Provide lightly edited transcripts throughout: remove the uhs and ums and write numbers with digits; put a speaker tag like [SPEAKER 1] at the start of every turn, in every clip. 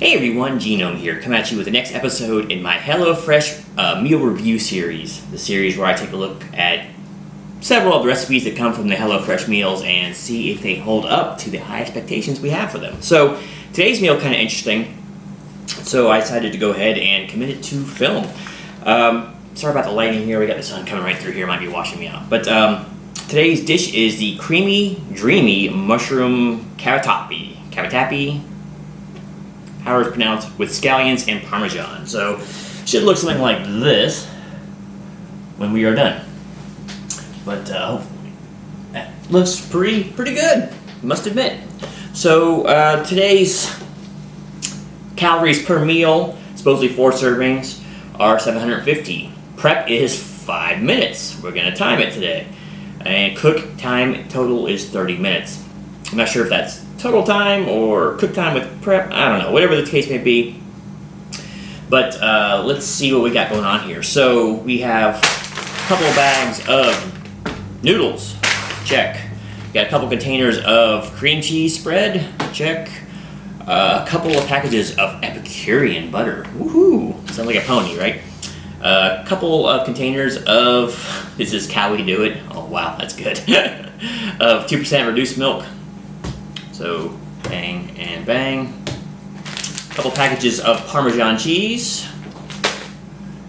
[SPEAKER 1] Hey everyone, Genome here, coming at you with the next episode in my HelloFresh meal review series. The series where I take a look at several of the recipes that come from the HelloFresh meals and see if they hold up to the high expectations we have for them. So today's meal kind of interesting, so I decided to go ahead and commit it to film. Sorry about the lighting here, we got the sun coming right through here, might be washing me out. But today's dish is the Creamy Dreamy Mushroom Cavatappi, how it's pronounced, with scallions and parmesan. So should look something like this when we are done. But hopefully that looks pretty good, must admit. So today's calories per meal, supposedly 4 servings, are 750. Prep is 5 minutes. We're gonna time it today. And cook time total is 30 minutes. I'm not sure if that's total time or cook time with prep. I don't know, whatever the case may be. But let's see what we got going on here. So we have a couple of bags of noodles. Check. We got a couple containers of cream cheese spread. Check. A couple of packages of Epicurean butter. Woohoo! Sounds like a pony, right? A couple of containers of, this is How We Do It. Oh wow, that's good. Of 2% reduced milk. So bang and bang. A couple packages of Parmesan cheese.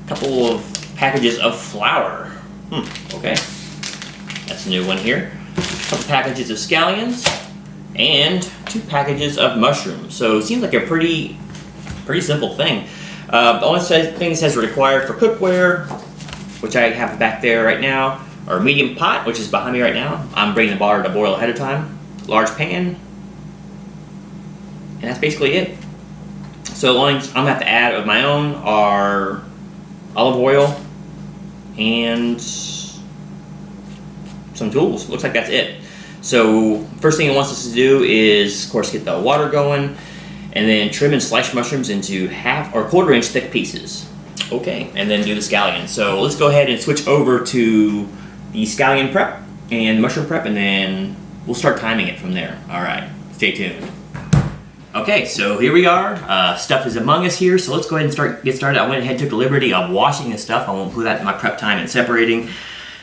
[SPEAKER 1] A couple of packages of flour. Okay. That's a new one here. A couple packages of scallions. And 2 packages of mushrooms. So it seems like a pretty simple thing. The only thing it says required for cookware, which I have back there right now, or medium pot, which is behind me right now. I'm bringing the water to boil ahead of time. Large pan. And that's basically it. So the only things I'm going to have to add of my own are olive oil and some tools. Looks like that's it. So first thing it wants us to do is, of course, get the water going, and then trim and slice mushrooms into 1/2 or 1/4 inch thick pieces. Okay, and then do the scallions. So let's go ahead and switch over to the scallion prep and mushroom prep, and then we'll start timing it from there. All right, stay tuned. Okay, so here we are. Stuff is among us here, so let's go ahead and get started. I went ahead and took the liberty of washing this stuff. I won't include that in my prep time and separating.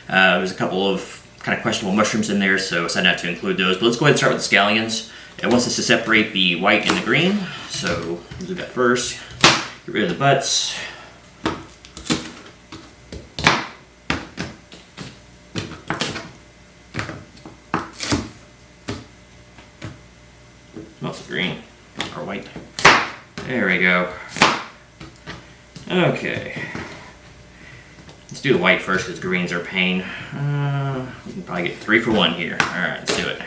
[SPEAKER 1] There's a couple of kind of questionable mushrooms in there, so I decided not to include those. But let's go ahead and start with the scallions. It wants us to separate the white and the green, so we'll do that first. Get rid of the butts. Smells green or white. There we go. Okay. Let's do the white first because greens are pain. We can probably get 3 for 1 here. All right, let's do it.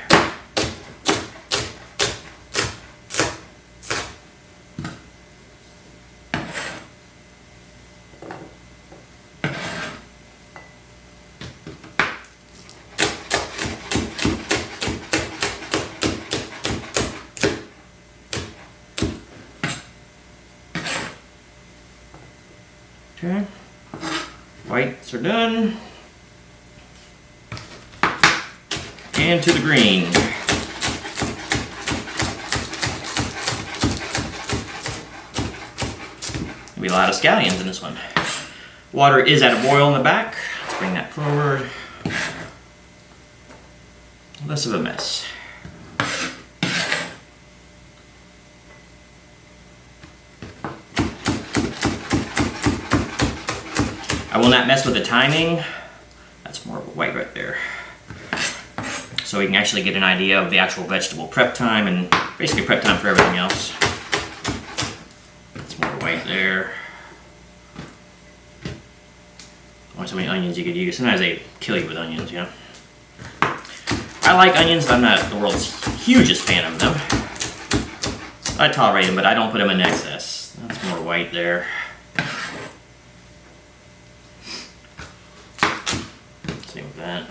[SPEAKER 1] Okay. Whites are done. And to the green. There'll be a lot of scallions in this one. Water is at a boil in the back. Let's bring that forward. Less of a mess. I will not mess with the timing. That's more of a white right there. So we can actually get an idea of the actual vegetable prep time and basically prep time for everything else. That's more white there. Only so many onions you could use. Sometimes they kill you with onions, you know. I like onions, but I'm not the world's hugest fan of them. I tolerate them, but I don't put them in excess. That's more white there. Same with that.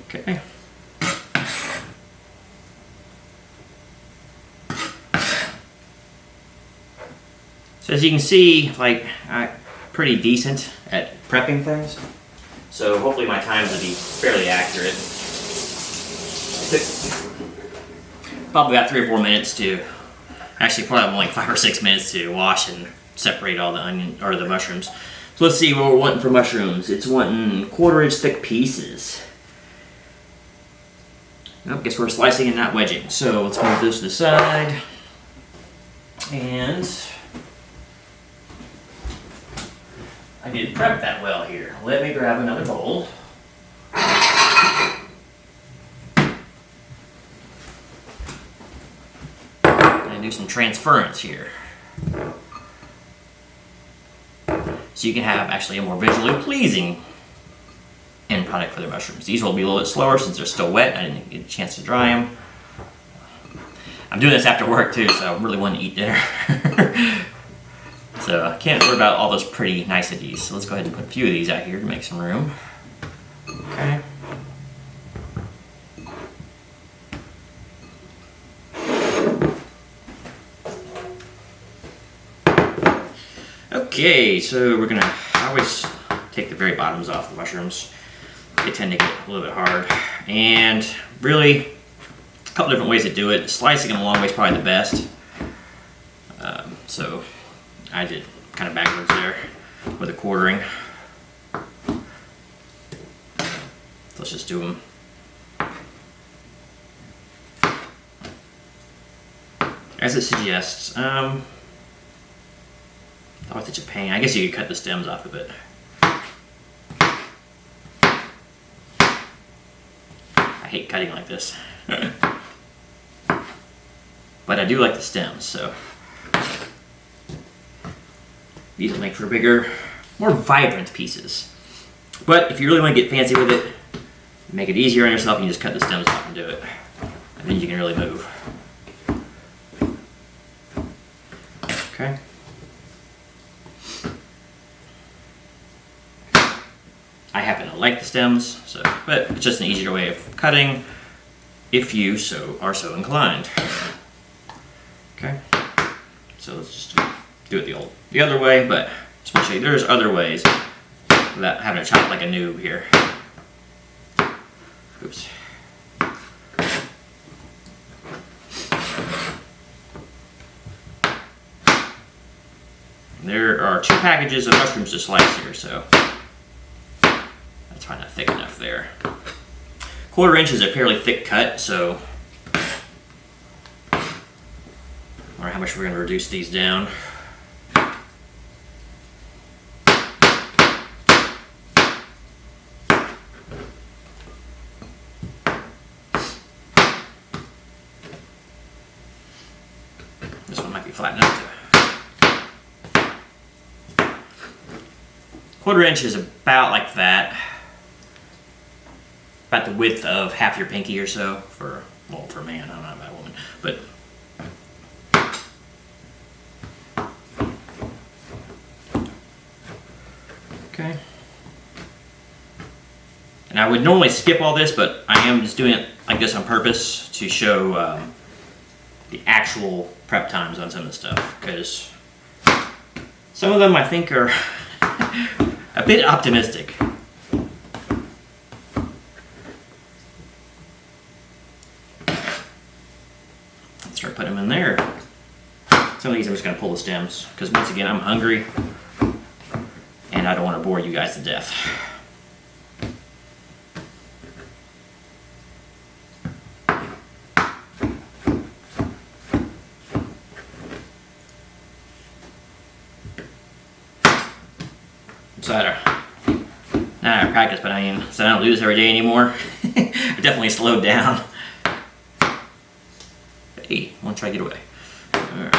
[SPEAKER 1] Okay. So as you can see, like, I'm pretty decent at prepping things. So hopefully my times will be fairly accurate. Probably about 3 or 4 minutes to, actually probably like 5 or 6 minutes to wash and separate all the onion or the mushrooms. So let's see what we're wanting for mushrooms. It's wanting 1/4 inch thick pieces. Nope, guess we're slicing and not wedging. So let's move this to the side. And I didn't prep that well here. Let me grab another bowl. And do some transference here. So you can have actually a more visually pleasing end product for the mushrooms. These will be a little bit slower since they're still wet. I didn't get a chance to dry them. I'm doing this after work too, so I really want to eat dinner. So I can't worry about all those pretty niceties. So let's go ahead and put a few of these out here to make some room. Okay. Okay, so we're gonna always take the very bottoms off the mushrooms. They tend to get a little bit hard. And really, a couple different ways to do it. Slicing them a long way is probably the best. So I did kind of backwards there with a quartering. So let's just do them. As it suggests. Oh, it's such a pain. I guess you could cut the stems off of it. I hate cutting like this. But I do like the stems, so. These will make for bigger, more vibrant pieces. But if you really want to get fancy with it, make it easier on yourself, you can just cut the stems off and do it. And then you can really move. Okay. I happen to like the stems, so, but it's just an easier way of cutting if you are so inclined. Okay, so let's just do it the other way, but especially there's other ways without having to chop like a noob here. Oops. There are 2 packages of mushrooms to slice here, so that's probably not thick enough there. 1/4 inch is a fairly thick cut, so I wonder how much we're going to reduce these down. This one might be flat enough to. 1/4 inch is about like that. About the width of half your pinky or so for a man. I don't know about a woman, but okay. And I would normally skip all this, but I am just doing it like this on purpose to show the actual prep times on some of the stuff, because some of them I think are a bit optimistic. Let's start putting them in there. Some of these I'm just going to pull the stems, because once again I'm hungry and I don't want to bore you guys to death. So not out of practice, but I mean, so I don't do this every day anymore. I definitely slowed down. Hey, I want to try to get away. All right.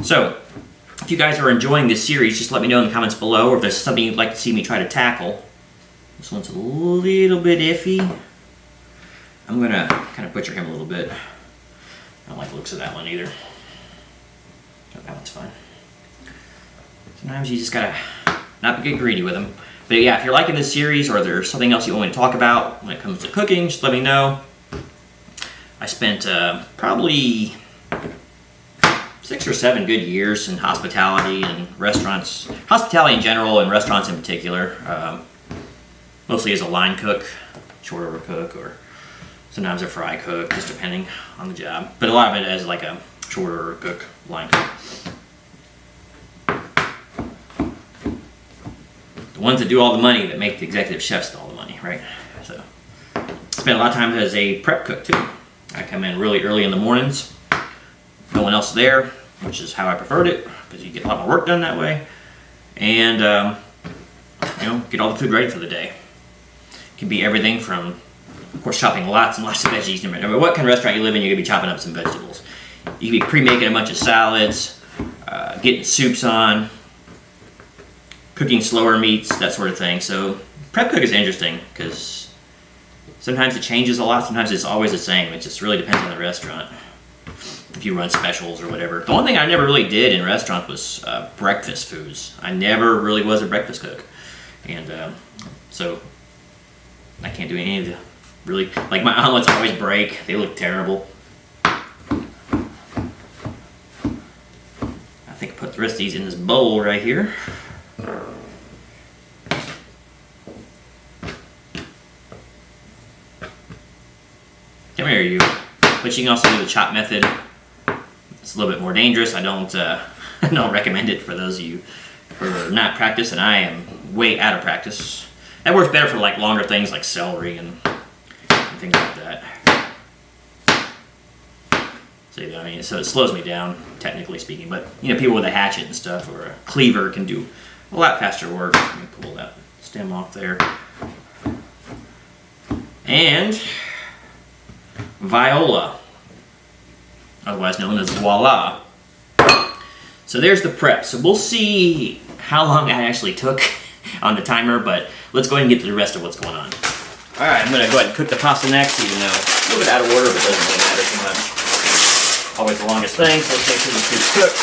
[SPEAKER 1] So, if you guys are enjoying this series, just let me know in the comments below, or if there's something you'd like to see me try to tackle. This one's a little bit iffy. I'm going to kind of butcher him a little bit. I don't like the looks of that one either. Oh, that one's fine. Sometimes you just gotta not get greedy with them. But yeah, if you're liking this series or there's something else you want me to talk about when it comes to cooking, just let me know. I spent probably 6 or 7 good years in hospitality and restaurants. Hospitality in general and restaurants in particular. Mostly as a line cook, short order cook, or sometimes a fry cook, just depending on the job. But a lot of it as like a short order cook, line cook. The ones that do all the money that make the executive chefs all the money, right? So, spent a lot of time as a prep cook too. I come in really early in the mornings, no one else there, which is how I preferred it because you get a lot more work done that way, and get all the food ready for the day. It can be everything from, of course, chopping lots and lots of veggies. No matter what kind of restaurant you live in, you're gonna be chopping up some vegetables. You can be pre-making a bunch of salads, getting soups on, cooking slower meats, that sort of thing. So prep cook is interesting because sometimes it changes a lot, sometimes it's always the same. It just really depends on the restaurant. If you run specials or whatever. The one thing I never really did in restaurants was breakfast foods. I never really was a breakfast cook. And so I can't do any of the really, like my omelets always break. They look terrible. I think I put the rest of these in this bowl right here. Come here, you. But you can also do the chop method. It's a little bit more dangerous. I don't recommend it for those of you who are not practiced, and I am way out of practice. That works better for like longer things like celery and things like that. See, I mean, so it slows me down, technically speaking. But people with a hatchet and stuff or a cleaver can do a lot faster work. Let me pull that stem off there. And viola, otherwise known as voila. So there's the prep. So we'll see how long that actually took on the timer, but let's go ahead and get to the rest of what's going on. Alright, I'm going to go ahead and cook the pasta next, even though it's a little bit out of order, but it doesn't really matter too much. Always the longest thing, so let's make sure the food's cooked.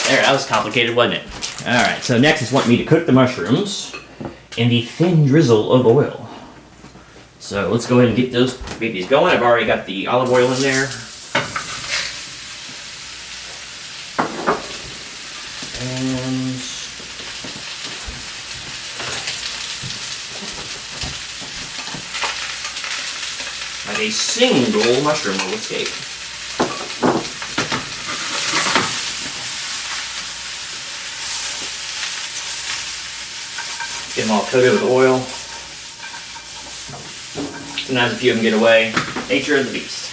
[SPEAKER 1] There, that was complicated, wasn't it? Alright, so next is want me to cook the mushrooms in the thin drizzle of oil. So let's go ahead and get these going. I've already got the olive oil in there. And not a single mushroom will escape. Get them all coated with oil. Sometimes a few of them get away. Nature of the beast.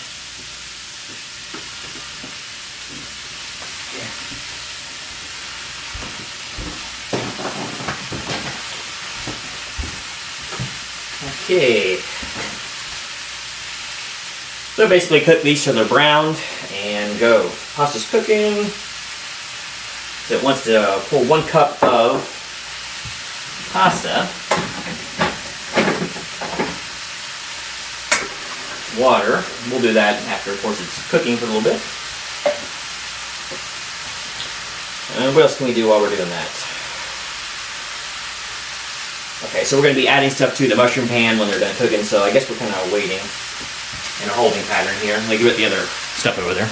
[SPEAKER 1] Okay. So basically cook these till they're browned and go. Pasta's cooking. So it wants to pour 1 cup of pasta. Water. We'll do that after, of course, it's cooking for a little bit. And what else can we do while we're doing that? Okay, so we're going to be adding stuff to the mushroom pan when they're done cooking, so I guess we're kind of waiting in a holding pattern here. Let me give it the other stuff over there.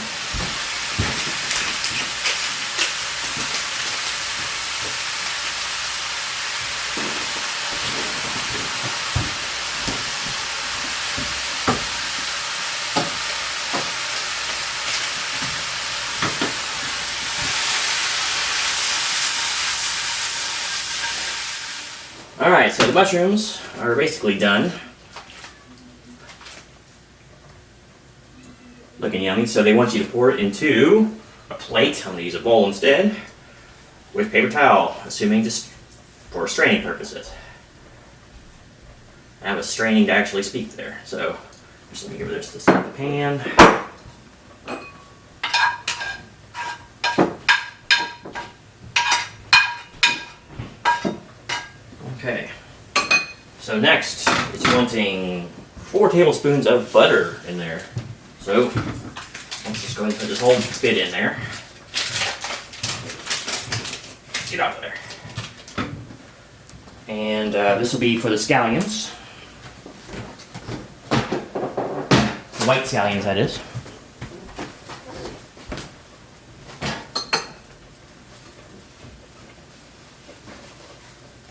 [SPEAKER 1] Alright, so the mushrooms are basically done. Looking yummy, so they want you to pour it into a plate. I'm going to use a bowl instead with paper towel, assuming just for straining purposes. I was straining to actually speak there, so just let me give this to the pan. Okay, so next it's wanting 4 tablespoons of butter in there. So Let's just go ahead and put this whole bit in there. Get out of there. And this will be for the scallions. The white scallions, that is.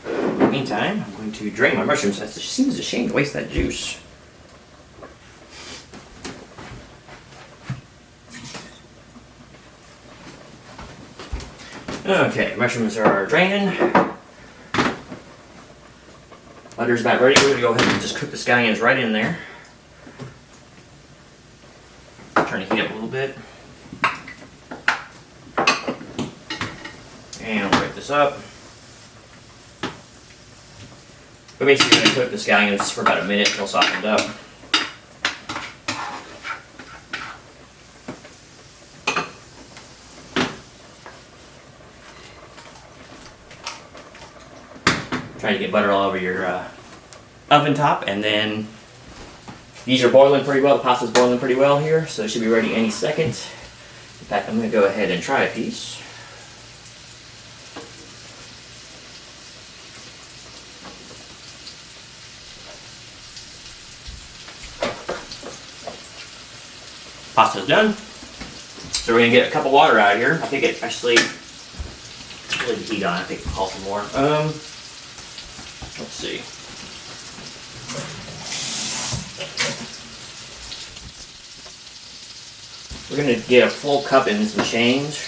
[SPEAKER 1] In the meantime, I'm going to drain my mushrooms. It seems a shame to waste that juice. Okay, mushrooms are draining. Butter's about ready. We're going to go ahead and just cook the scallions right in there. Turn the heat up a little bit. And we'll break this up. But basically, you're going to cook the scallions for about a minute until softened up. Trying to get butter all over your oven top, and then these are boiling pretty well. The pasta's boiling pretty well here, so it should be ready any second. In fact, I'm going to go ahead and try a piece. Pasta's done. So we're going to get a cup of water out of here. I think it actually, really the heat on, I think it'll call for more. Let's see. We're going to get a full cup and some change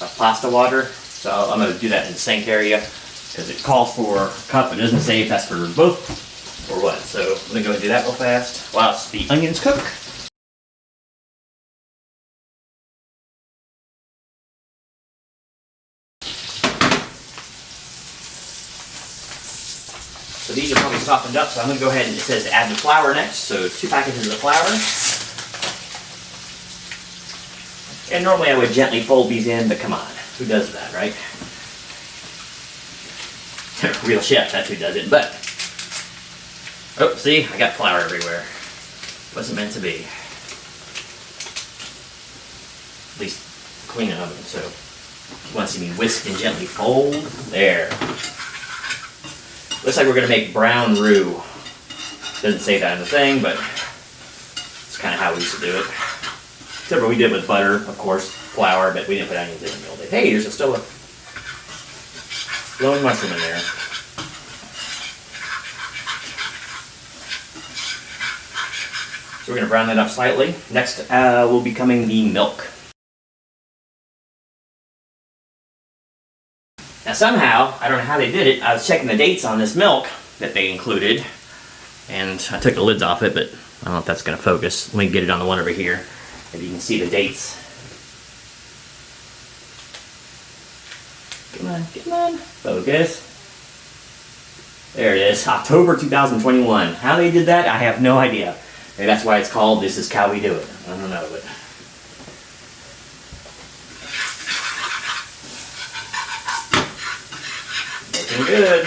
[SPEAKER 1] of pasta water. So I'm going to do that in the sink area because it calls for a cup. It doesn't say if that's for both or what. So I'm going to go ahead and do that real fast whilst the onions cook. So these are probably softened up, so I'm going to go ahead and it says add the flour next. So 2 packages of flour. And normally I would gently fold these in, but come on, who does that, right? Real chef, that's who does it, but... Oh, see, I got flour everywhere. Wasn't meant to be. At least clean an oven, so if you want to see me whisk and gently fold, there. Looks like we're going to make brown roux. Doesn't say that in the thing, but it's kind of how we used to do it. Except for we did with butter, of course, flour, but we didn't put onions in the middle. Hey, there's still a glowing mushroom in there. So we're going to brown that up slightly. Next will be coming the milk. Now somehow, I don't know how they did it, I was checking the dates on this milk that they included, and I took the lids off it, but I don't know if that's going to focus. Let me get it on the one over here, if you can see the dates. Come on, focus. There it is, October 2021. How they did that, I have no idea. Maybe that's why it's called This Is How We Do It. I don't know, but... looking good.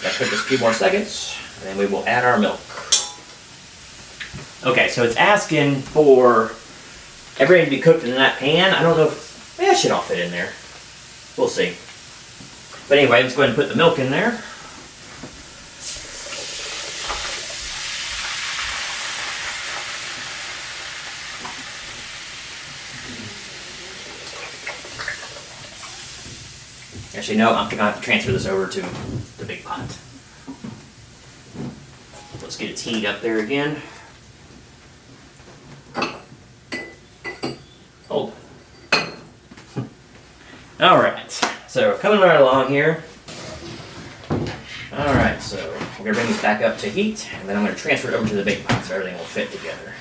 [SPEAKER 1] Gotta cook this a few more seconds, and then we will add our milk. Okay, so it's asking for everything to be cooked in that pan. I don't know if it should all fit in there. We'll see. But anyway, let's go ahead and put the milk in there. Actually, no, I'm going to have to transfer this over to the big pot. Let's get its heat up there again. Hold. Alright, so coming right along here. Alright, so we're going to bring this back up to heat, and then I'm going to transfer it over to the big pot so everything will fit together.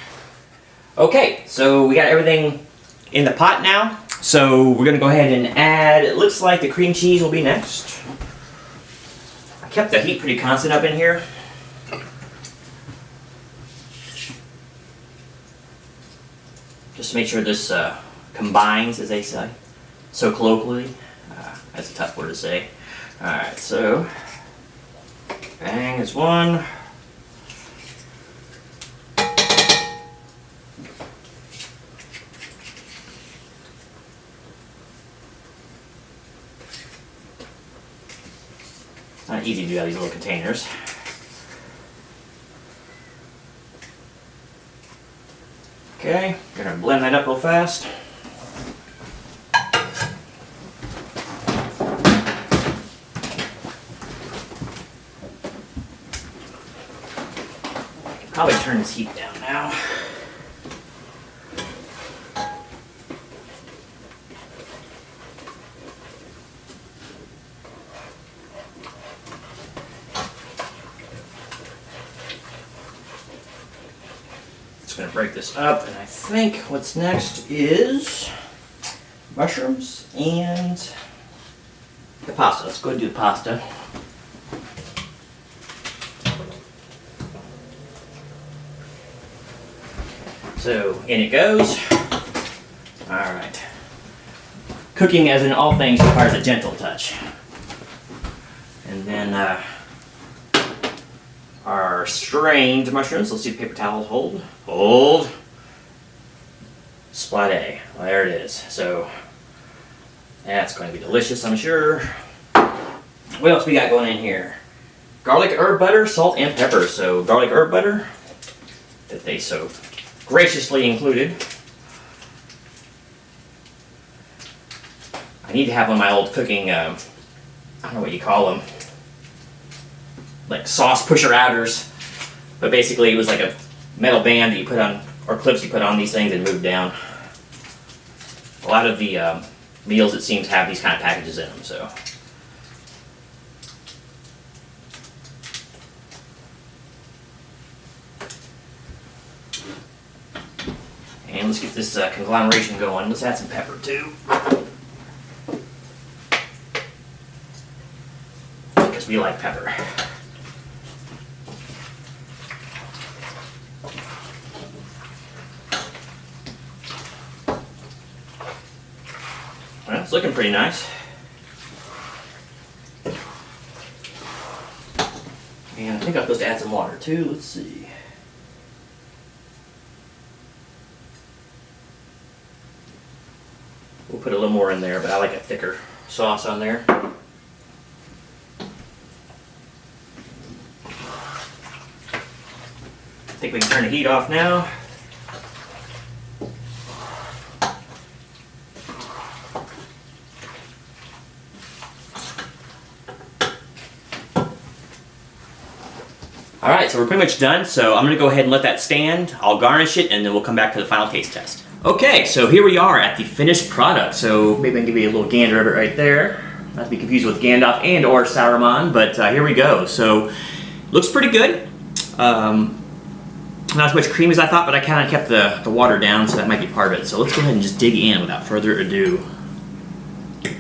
[SPEAKER 1] Okay, so we got everything in the pot now. So we're going to go ahead and add, it looks like the cream cheese will be next. I kept the heat pretty constant up in here. Just to make sure this combines, as they say, so colloquially. That's a tough word to say. Alright, so bang is one. Not easy to do out of these little containers. Okay, gonna blend that up real fast. Probably turn this heat down now. Just gonna break this up, and I think what's next is mushrooms and the pasta. Let's go ahead and do the pasta. So in it goes. All right. Cooking, as in all things, requires a gentle touch. And then our strained mushrooms. Let's see if paper towels hold. Hold. Splade. Well, there it is. So that's going to be delicious, I'm sure. What else we got going in here? Garlic, herb butter, salt, and pepper. So garlic herb butter that they so graciously included. I need to have one of my old cooking, I don't know what you call them, like sauce pusher outers, but basically it was like a metal band that you put on, or clips you put on these things and move down. A lot of the meals, it seems, have these kind of packages in them, so. And let's get this conglomeration going. Let's add some pepper too. Because we like pepper. Well, it's looking pretty nice. And I think I'm supposed to add some water too. Let's see. We'll put a little more in there, but I like a thicker sauce on there. I think we can turn the heat off now. Alright, so we're pretty much done, so I'm going to go ahead and let that stand. I'll garnish it, and then we'll come back to the final taste test. Okay, so here we are at the finished product. So maybe I can give you a little gander of it right there. Not to be confused with Gandalf and or Saruman, but here we go. So, looks pretty good. Not as much cream as I thought, but I kind of kept the water down, so that might be part of it. So let's go ahead and just dig in without further ado. If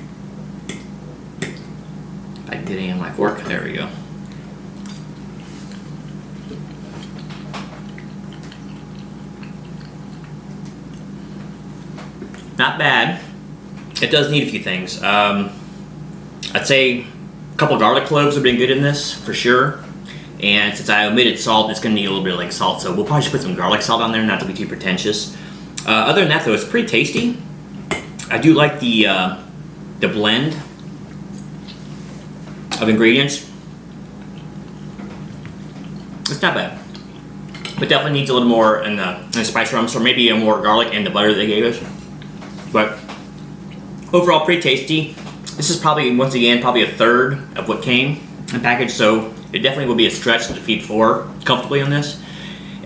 [SPEAKER 1] I can get it in my fork, there we go. Not bad. It does need a few things. I'd say a couple garlic cloves have been good in this, for sure. And since I omitted salt, it's going to need a little bit of like salt, so we'll probably just put some garlic salt on there, not to be too pretentious. Other than that, though, it's pretty tasty. I do like the blend of ingredients. It's not bad, but definitely needs a little more in the spice realm, so maybe a more garlic and the butter they gave us. But overall, pretty tasty. This is probably, once again, probably a third of what came in the package, so it definitely will be a stretch to feed 4 comfortably on this.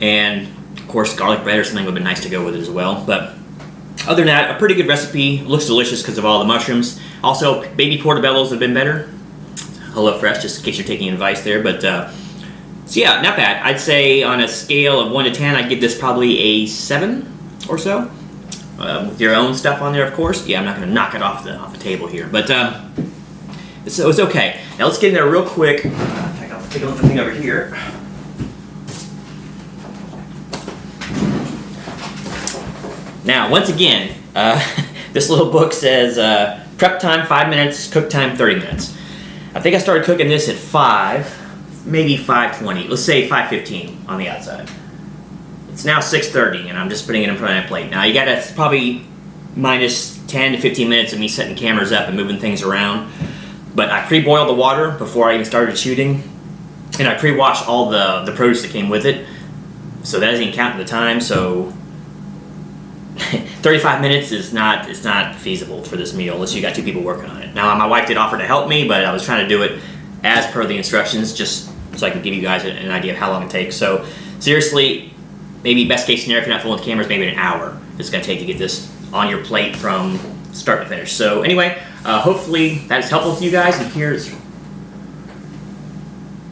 [SPEAKER 1] And of course, garlic bread or something would be nice to go with it as well. But other than that, a pretty good recipe. It looks delicious because of all the mushrooms. Also, baby portobellos have been better. HelloFresh, just in case you're taking advice there. But so yeah, not bad. I'd say on a scale of 1 to 10, I'd give this probably a 7 or so. With your own stuff on there, of course. Yeah, I'm not going to knock it off the table here, but it's okay. Now let's get in there real quick. In fact, I'll take a little thing over here. Now, once again, this little book says prep time 5 minutes, cook time 30 minutes. I think I started cooking this at 5, maybe 5:20. Let's say 5:15 on the outside. It's now 6:30, and I'm just putting it in front of my plate. Now, you got probably minus 10 to 15 minutes of me setting cameras up and moving things around. But I pre-boiled the water before I even started shooting, and I pre-washed all the produce that came with it, so that doesn't even count the time. So 35 minutes is not feasible for this meal unless you got 2 people working on it. Now my wife did offer to help me, but I was trying to do it as per the instructions, just so I can give you guys an idea of how long it takes. So seriously, maybe best case scenario if you're not filming with cameras, maybe an hour it's going to take to get this on your plate from start to finish. So anyway, hopefully that is helpful to you guys. And here's,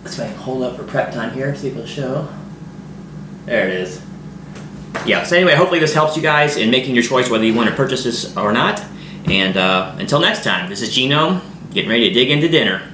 [SPEAKER 1] let's see if I can hold up for prep time here, see if it'll show. There it is. Yeah, so anyway, hopefully this helps you guys in making your choice whether you want to purchase this or not. And until next time, this is Genome, getting ready to dig into dinner.